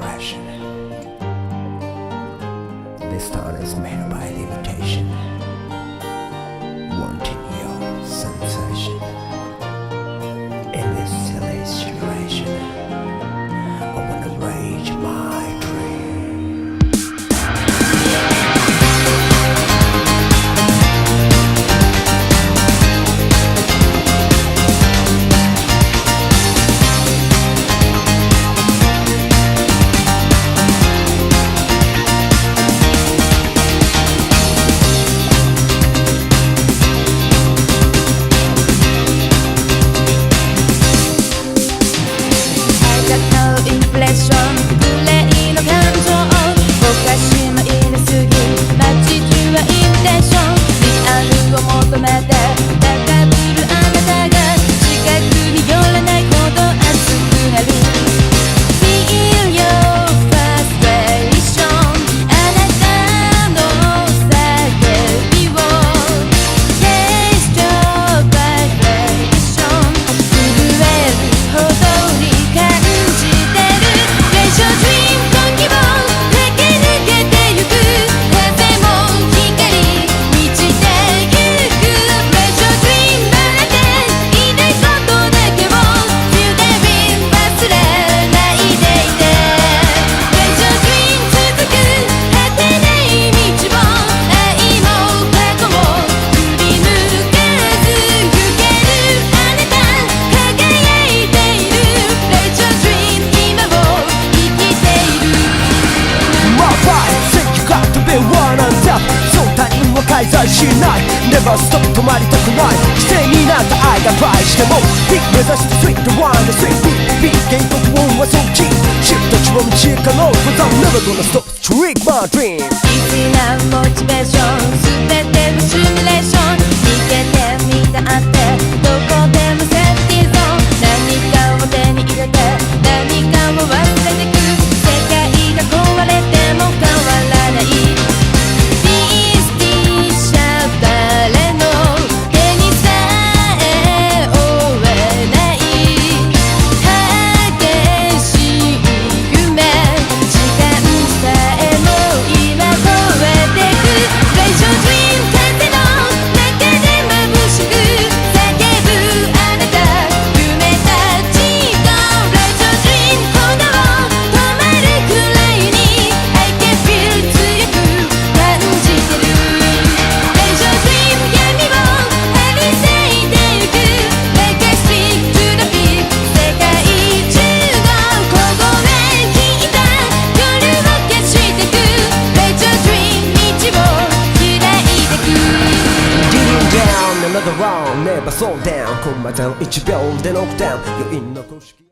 expression. This town is made by limitation, wanting your sensation. In this silly situation, I wanna rage my dream. Never stop 止まりたくない犠牲になった愛が倍してもビッグ目指して Sweet the one the sweet beat 原告音はそっちシフトちは道へ可能 Cause I'm never gonna stop Trick my dream 粋なモチベーション全てのシミュレーション逃げてみたってどこでもセーフティーゾーン何かを手に入れて何かを忘れてく世界が壊れても変わらないAnother round, never slow down コンマ0 1秒でノックダウン余韻の公式